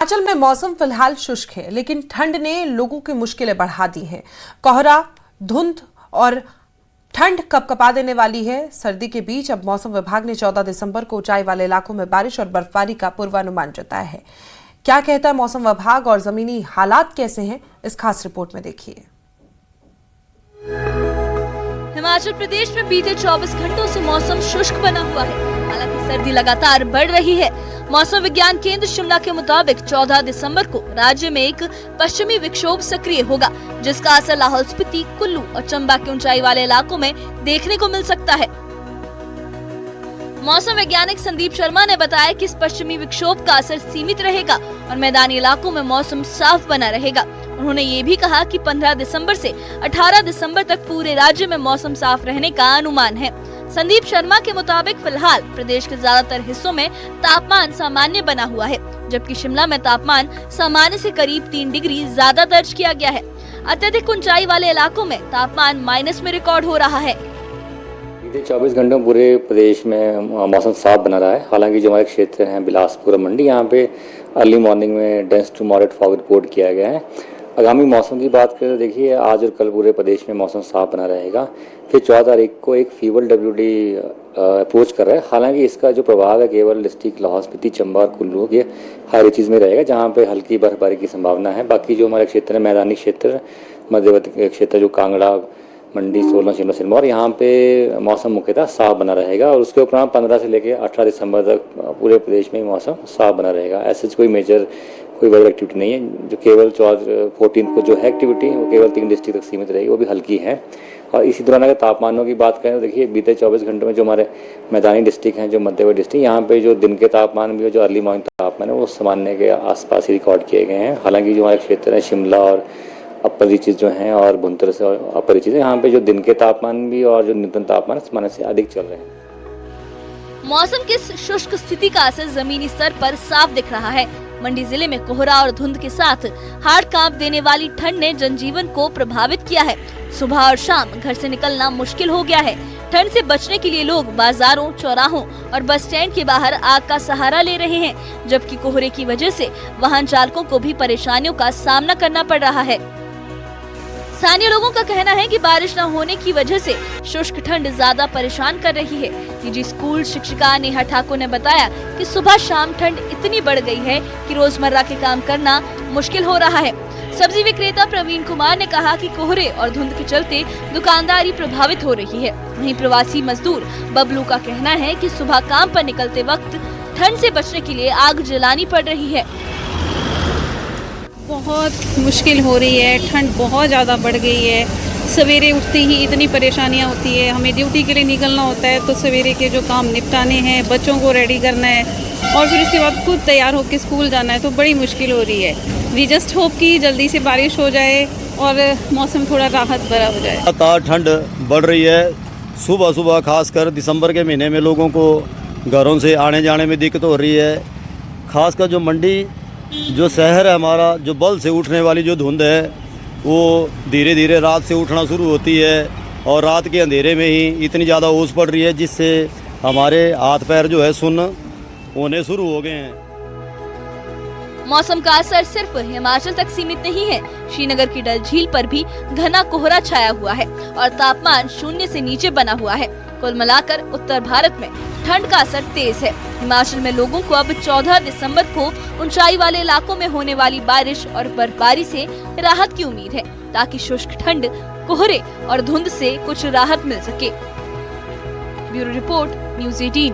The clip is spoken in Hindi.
हिमाचल में मौसम फिलहाल शुष्क है, लेकिन ठंड ने लोगों की मुश्किलें बढ़ा दी हैं। कोहरा, धुंध और ठंड कपकपा देने वाली है। सर्दी के बीच अब मौसम विभाग ने 14 दिसंबर को ऊंचाई वाले इलाकों में बारिश और बर्फबारी का पूर्वानुमान जताया है। क्या कहता है मौसम विभाग और जमीनी हालात कैसे हैं, इस खास रिपोर्ट में देखिए। हिमाचल प्रदेश में बीते 24 घंटों से मौसम शुष्क बना हुआ है। हालांकि सर्दी लगातार बढ़ रही है। मौसम विज्ञान केंद्र शिमला के मुताबिक 14 दिसंबर को राज्य में एक पश्चिमी विक्षोभ सक्रिय होगा, जिसका असर लाहौल स्पीति, कुल्लू और चंबा के ऊंचाई वाले इलाकों में देखने को मिल सकता है। मौसम वैज्ञानिक संदीप शर्मा ने बताया कि इस पश्चिमी विक्षोभ का असर सीमित रहेगा और मैदानी इलाकों में मौसम साफ बना रहेगा। उन्होंने ये भी कहा कि 15 दिसंबर से 18 दिसंबर तक पूरे राज्य में मौसम साफ रहने का अनुमान है। संदीप शर्मा के मुताबिक फिलहाल प्रदेश के ज्यादातर हिस्सों में तापमान सामान्य बना हुआ है, जबकि शिमला में तापमान सामान्य से करीब 3 डिग्री ज्यादा दर्ज किया गया है। अत्यधिक ऊंचाई वाले इलाकों में तापमान माइनस में रिकॉर्ड हो रहा है। बीते 24 घंटों में पूरे प्रदेश में मौसम साफ बना रहा है। हालांकि जो हमारे क्षेत्र हैं बिलासपुर और मंडी, यहाँ पे अर्ली मॉर्निंग में dense to moderate fog report किया गया है। आगामी मौसम की बात करें तो देखिए, आज और कल पूरे प्रदेश में मौसम साफ बना रहेगा। फिर 14 तारीख को एक फीवर WD अप्रोच कर रहा है। हालांकि इसका जो प्रभाव है केवल डिस्ट्रिक्ट लाहौल स्पीति, चंबा और कुल्लू के हाई रीचेस में रहेगा, जहाँ पे हल्की बर्फबारी की संभावना है। बाकी जो हमारे क्षेत्र है मैदानी क्षेत्र, मध्यवर्ती क्षेत्र जो कांगड़ा, मंडी, सोलन, शिमला, सिरमौर, यहाँ पे मौसम मुख्यतः साफ बना रहेगा। और उसके उपरांत 15 से लेकर 18 दिसंबर तक पूरे प्रदेश में मौसम साफ बना रहेगा। ऐसे कोई मेजर कोई वेदर एक्टिविटी नहीं है। जो केवल 14 को जो है एक्टिविटी वो केवल 3 डिस्ट्रिक्ट तक सीमित रहेगी, वो भी हल्की है। और इसी दौरान अगर तापमानों की बात करें तो देखिए, बीते 24 घंटों में जो हमारे मैदानी डिस्ट्रिक्ट हैं, जो मध्यवर्ती डिस्ट्रिक्ट, यहाँ पे जो दिन के तापमान भी, जो अर्ली मॉर्निंग तापमान है, वो सामान्य के आसपास ही रिकॉर्ड किए गए हैं। हालांकि जो हमारे क्षेत्र है शिमला और अपर रीचेस जो हैं और भुंतर से और अपर रीचेस, यहाँ पे जो दिन के तापमान भी और जो न्यूनतम तापमान सामान्य से अधिक चल रहे हैं। मौसम की शुष्क स्थिति का असर जमीनी स्तर पर साफ दिख रहा है। मंडी जिले में कोहरा और धुंध के साथ हाड़ कांप देने वाली ठंड ने जनजीवन को प्रभावित किया है। सुबह और शाम घर से निकलना मुश्किल हो गया है। ठंड से बचने के लिए लोग बाजारों, चौराहों और बस स्टैंड के बाहर आग का सहारा ले रहे हैं, जबकि कोहरे की वजह से वाहन चालकों को भी परेशानियों का सामना करना पड़ रहा है। स्थानीय लोगों का कहना है कि बारिश न होने की वजह से शुष्क ठंड ज्यादा परेशान कर रही है। निजी स्कूल शिक्षिका नेहा ठाकुर ने बताया कि सुबह शाम ठंड इतनी बढ़ गई है कि रोजमर्रा के काम करना मुश्किल हो रहा है। सब्जी विक्रेता प्रवीण कुमार ने कहा कि कोहरे और धुंध के चलते दुकानदारी प्रभावित हो रही है। वहीं प्रवासी मजदूर बबलू का कहना है कि सुबह काम पर निकलते वक्त ठंड से बचने के लिए आग जलानी पड़ रही है। बहुत मुश्किल हो रही है, ठंड बहुत ज़्यादा बढ़ गई है। सवेरे उठते ही इतनी परेशानियां होती है। हमें ड्यूटी के लिए निकलना होता है तो सवेरे के जो काम निपटाने हैं, बच्चों को रेडी करना है और फिर उसके बाद खुद तैयार होकर स्कूल जाना है, तो बड़ी मुश्किल हो रही है। वी जस्ट होप कि जल्दी से बारिश हो जाए और मौसम थोड़ा राहत भरा हो जाए। लगातार ठंड बढ़ रही है। सुबह सुबह खासकर दिसंबर के महीने में लोगों को घरों से आने जाने में दिक्कत हो रही है। खासकर जो मंडी जो शहर है हमारा, जो बल से उठने वाली जो धुंध है वो धीरे धीरे रात से उठना शुरू होती है और रात के अंधेरे में ही इतनी ज़्यादा ओस पड़ रही है जिससे हमारे हाथ पैर जो है सुन्न होने शुरू हो गए हैं। मौसम का असर सिर्फ हिमाचल तक सीमित नहीं है। श्रीनगर की डल झील पर भी घना कोहरा छाया हुआ है और तापमान 0 से नीचे बना हुआ है। कुल मिलाकर उत्तर भारत में ठंड का असर तेज है। हिमाचल में लोगों को अब 14 दिसंबर को ऊंचाई वाले इलाकों में होने वाली बारिश और बर्फबारी से राहत की उम्मीद है, ताकि शुष्क ठंड, कोहरे और धुंध से कुछ राहत मिल सके। Bureau report, news 18।